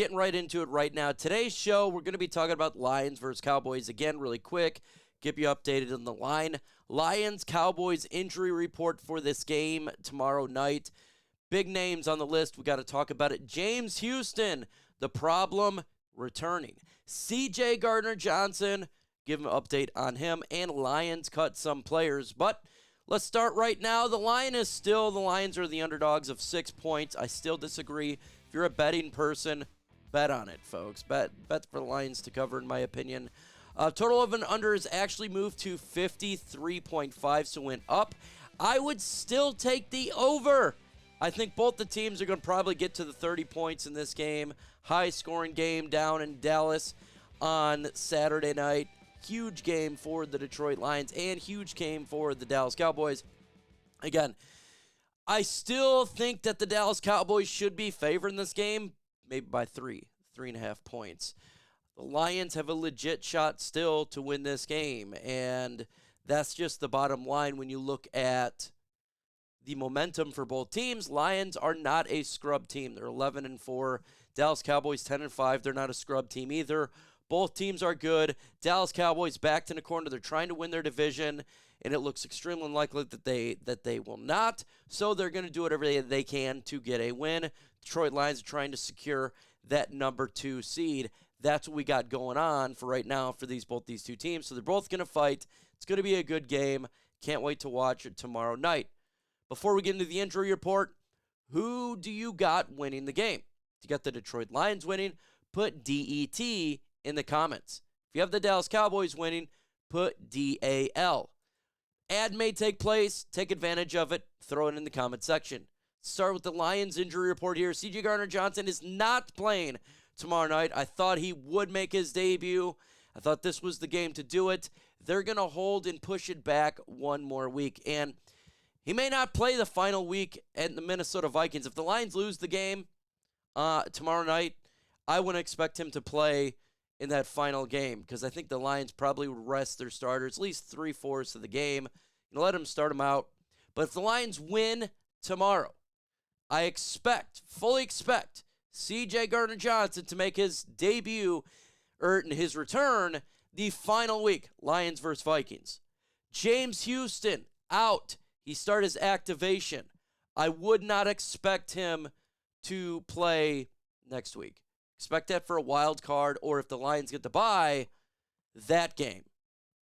getting right into it right now. Today's show, we're going to be talking about Lions versus Cowboys again really quick. Keep you updated on the Lions-Cowboys injury report for this game tomorrow night. Big names on the list. We got to talk about it. James Houston, the problem returning. CJ Gardner-Johnson, give an update on him. And Lions cut some players. But let's start right now. The Lions are the underdogs of 6 points. I still disagree. If you're a betting person, bet on it, folks. Bet for the Lions to cover, in my opinion. Total of an under has actually moved to 53.5, so went up. I would still take the over. I think both the teams are going to probably get to the 30 points in this game. High-scoring game down in Dallas on Saturday night. Huge game for the Detroit Lions and huge game for the Dallas Cowboys. Again, I still think that the Dallas Cowboys should be favored in this game, maybe by 3.5 points. The Lions have a legit shot still to win this game, and that's just the bottom line when you look at the momentum for both teams. Lions are not a scrub team. They're 11-4. Dallas Cowboys 10-5. They're not a scrub team either. Both teams are good. Dallas Cowboys backed in a corner. They're trying to win their division, and it looks extremely unlikely that they will not. So they're going to do whatever they can to get a win. Detroit Lions are trying to secure that number 2 seed. That's what we got going on for right now for both these two teams. So they're both going to fight. It's going to be a good game. Can't wait to watch it tomorrow night. Before we get into the injury report, who do you got winning the game? If you got the Detroit Lions winning, put DET in the comments. If you have the Dallas Cowboys winning, put DAL. Ad may take place. Take advantage of it. Throw it in the comment section. Start with the Lions injury report here. CJ Gardner-Johnson is not playing tomorrow night. I thought he would make his debut. I thought this was the game to do it. They're going to hold and push it back one more week. And he may not play the final week at the Minnesota Vikings. If the Lions lose the game tomorrow night, I wouldn't expect him to play in that final game because I think the Lions probably would rest their starters at least 3/4 of the game and let them start them out. But if the Lions win tomorrow, I fully expect CJ Gardner-Johnson to make his debut or his return the final week, Lions versus Vikings. James Houston out. He started his activation. I would not expect him to play next week. Expect that for a wild card, or if the Lions get the bye, that game.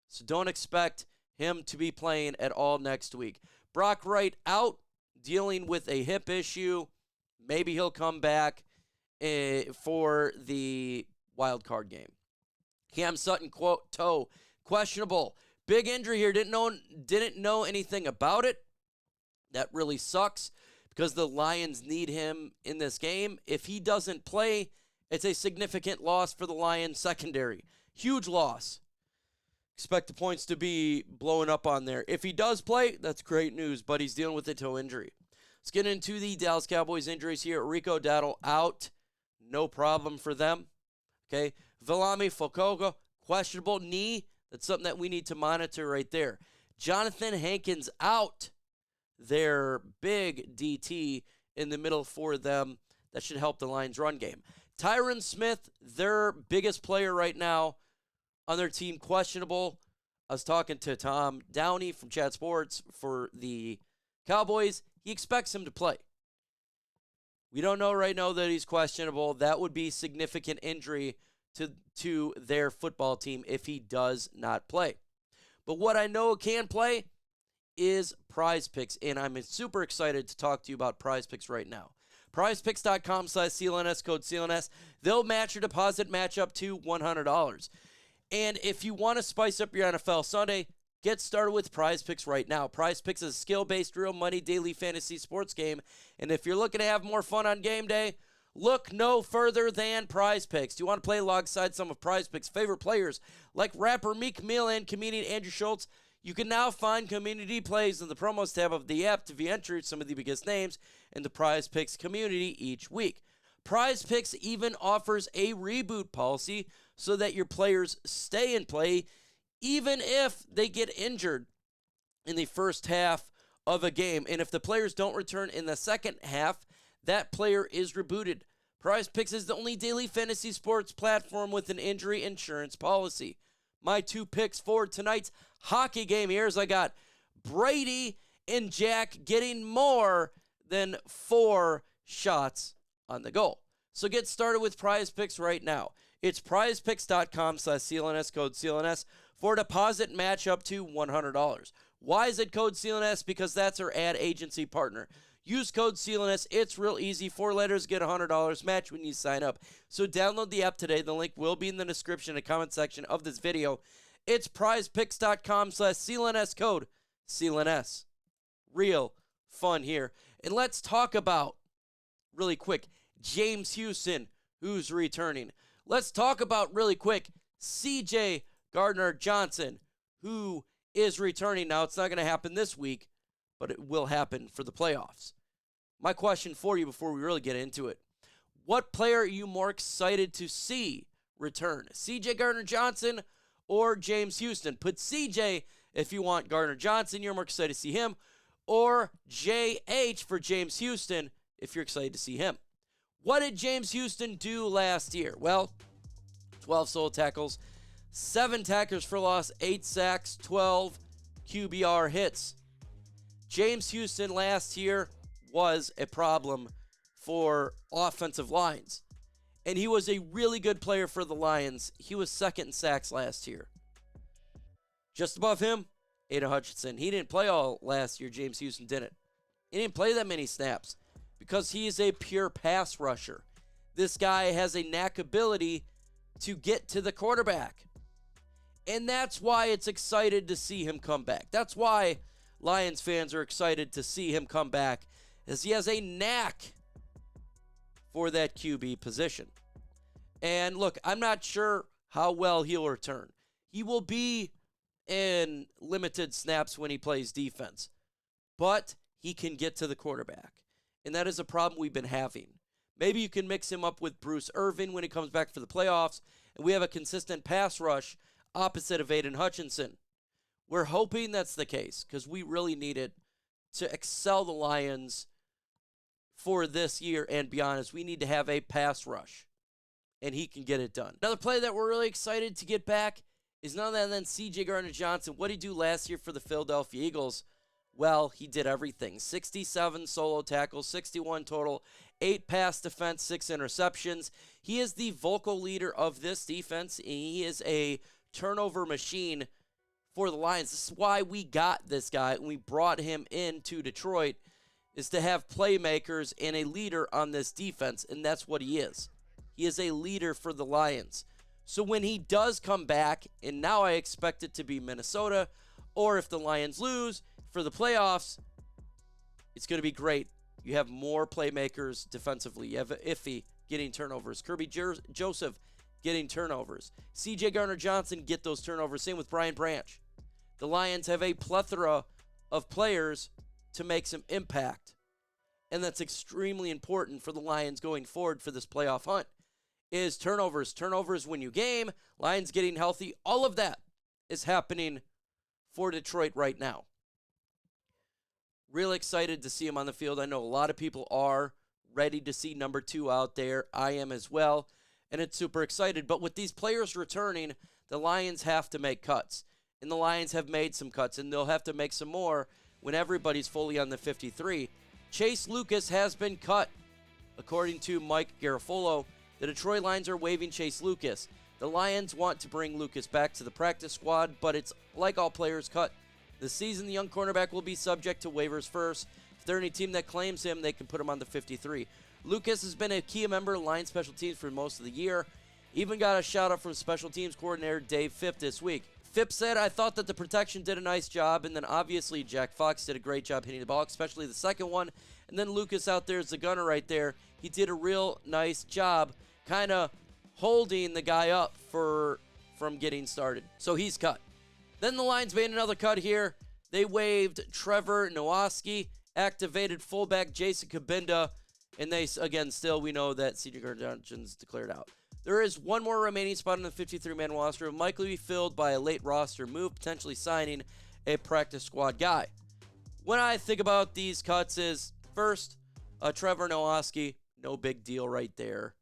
So don't expect him to be playing at all next week. Brock Wright out, dealing with a hip issue. Maybe he'll come back for the wild card game. Cam Sutton toe questionable. Big injury here. Didn't know anything about it. That really sucks because the Lions need him in this game. If he doesn't play, it's a significant loss for the Lions secondary. Huge loss. Expect the points to be blowing up on there. If he does play, that's great news, but he's dealing with a toe injury. Let's get into the Dallas Cowboys injuries here. Rico Dowdle out. No problem for them. Okay. Viliami Fokogo, questionable knee. That's something that we need to monitor right there. Jonathan Hankins out. Their big DT in the middle for them. That should help the Lions' run game. Tyron Smith, their biggest player right now on their team, questionable. I was talking to Tom Downey from Chat Sports for the Cowboys. He expects him to play. We don't know right now that he's questionable. That would be significant injury to their football team if he does not play. But what I know can play is Prize Picks, and I'm super excited to talk to you about Prize Picks right now. PrizePicks.com/CLNS, code CLNS. They'll match your deposit match up to $100. And if you want to spice up your NFL Sunday, get started with Prize Picks right now. Prize Picks is a skill-based, real money daily fantasy sports game. And if you're looking to have more fun on game day, look no further than Prize Picks. Do you want to play alongside some of Prize Picks' favorite players like rapper Meek Mill and comedian Andrew Schultz? You can now find community plays in the promos tab of the app to be entered some of the biggest names in the Prize Picks community each week. Prize Picks even offers a reboot policy so that your players stay in play even if they get injured in the first half of a game. And if the players don't return in the second half, that player is rebooted. Prize Picks is the only daily fantasy sports platform with an injury insurance policy. My 2 picks for tonight's hockey game here is I got Brady and Jack getting more than 4 shots on the goal. So get started with Prize Picks right now. It's prizepicks.com/CLNS, code CLNS, for a deposit match up to $100. Why is it code CLNS? Because that's our ad agency partner. Use code CLNS. It's real easy. 4 letters, get $100 match when you sign up. So download the app today. The link will be in the description and comment section of this video. It's prizepicks.com/CLNS, code CLNS. Real fun here. And let's talk about, really quick, James Houston, who's returning. Let's talk about, really quick, CJ Gardner-Johnson, who is returning. Now, it's not going to happen this week, but it will happen for the playoffs. My question for you before we really get into it, what player are you more excited to see return? CJ Gardner-Johnson or James Houston? Put CJ if you want Gardner-Johnson, you're more excited to see him, or JH for James Houston if you're excited to see him. What did James Houston do last year? Well, 12 solo tackles, 7 tackles for loss, 8 sacks, 12 QBR hits. James Houston last year was a problem for offensive lines, and he was a really good player for the Lions. He was second in sacks last year. Just above him, Aiden Hutchinson. He didn't play all last year. James Houston didn't. He didn't play that many snaps because he is a pure pass rusher. This guy has a knack ability to get to the quarterback. And that's why it's excited to see him come back. That's why Lions fans are excited to see him come back, as he has a knack for that QB position. And look, I'm not sure how well he'll return. He will be in limited snaps when he plays defense, but he can get to the quarterback. And that is a problem we've been having. Maybe you can mix him up with Bruce Irvin when he comes back for the playoffs, and we have a consistent pass rush opposite of Aiden Hutchinson. We're hoping that's the case because we really need it to excel the Lions for this year and beyond, as we need to have a pass rush, and he can get it done. Another play that we're really excited to get back is none other than CJ Gardner-Johnson. What did he do last year for the Philadelphia Eagles? Well, he did everything. 67 solo tackles, 61 total, 8 pass defense, 6 interceptions. He is the vocal leader of this defense, and he is a turnover machine for the Lions. This is why we got this guy and we brought him into Detroit, is to have playmakers and a leader on this defense, and that's what he is. He is a leader for the Lions. So when he does come back, and now I expect it to be Minnesota, or if the Lions lose for the playoffs, it's going to be great. You have more playmakers defensively. You have Iffy getting turnovers, Kirby Joseph getting turnovers, CJ Gardner-Johnson get those turnovers. Same with Brian Branch. The Lions have a plethora of players to make some impact, and that's extremely important for the Lions going forward for this playoff hunt. Is turnovers. Turnovers win you game. Lions getting healthy. All of that is happening for Detroit right now. Real excited to see him on the field. I know a lot of people are ready to see number 2 out there. I am as well, and it's super excited. But with these players returning, the Lions have to make cuts. And the Lions have made some cuts, and they'll have to make some more when everybody's fully on the 53. Chase Lucas has been cut. According to Mike Garafolo, the Detroit Lions are waiving Chase Lucas. The Lions want to bring Lucas back to the practice squad, but it's like all players cut this season. The young cornerback will be subject to waivers first. If there's any team that claims him, they can put him on the 53. Lucas has been a key member of Lions special teams for most of the year. Even got a shout out from special teams coordinator Dave Phipp this week. Phipp said, "I thought that the protection did a nice job, and then obviously Jack Fox did a great job hitting the ball, especially the second one. And then Lucas out there is the gunner right there. He did a real nice job kind of holding the guy up from getting started." So he's cut. Then the Lions made another cut here. They waived Trevor Nowaski, activated fullback Jason Kabinda, and they, again, still we know that CJ Gardner-Johnson's declared out. There is one more remaining spot on the 53-man roster. It will likely be filled by a late roster move, potentially signing a practice squad guy. When I think about these cuts is, first, Trevor Nowaski. No big deal right there.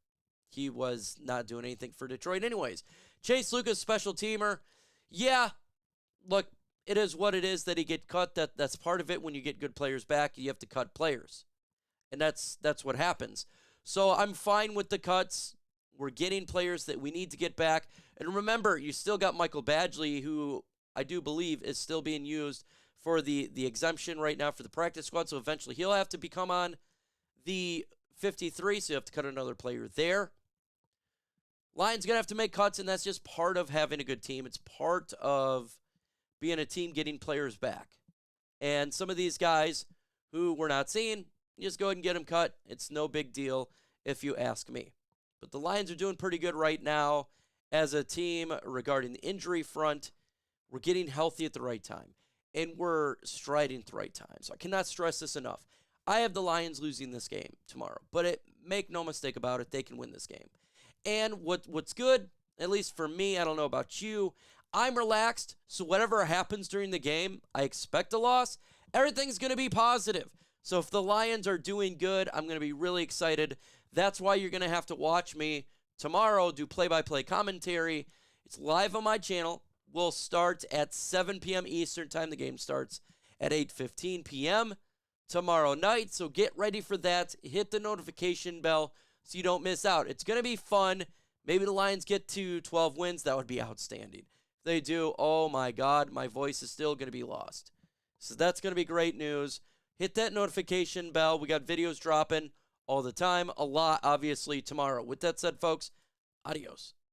He was not doing anything for Detroit anyways. Chase Lucas, special teamer. Yeah, look, it is what it is that he get cut. That's part of it. When you get good players back, you have to cut players. And that's what happens. So I'm fine with the cuts. We're getting players that we need to get back. And remember, you still got Michael Badgley, who I do believe is still being used for the exemption right now for the practice squad. So eventually he'll have to become on the 53, so you have to cut another player there. Lions going to have to make cuts, and that's just part of having a good team. It's part of being a team getting players back. And some of these guys who we're not seeing, you just go ahead and get them cut. It's no big deal if you ask me. But the Lions are doing pretty good right now as a team regarding the injury front. We're getting healthy at the right time, and we're striding at the right time. So I cannot stress this enough. I have the Lions losing this game tomorrow, but make no mistake about it, they can win this game. And what's good, at least for me, I don't know about you, I'm relaxed, so whatever happens during the game, I expect a loss. Everything's going to be positive. So if the Lions are doing good, I'm going to be really excited. That's why you're going to have to watch me tomorrow do play-by-play commentary. It's live on my channel. We'll start at 7 p.m. Eastern time. The game starts at 8:15 p.m. tomorrow night. So get ready for that. Hit the notification bell so you don't miss out. It's going to be fun. Maybe the Lions get to 12 wins. That would be outstanding. If they do, oh my God, my voice is still going to be lost. So that's going to be great news. Hit that notification bell. We got videos dropping all the time. A lot, obviously, tomorrow. With that said, folks, adios.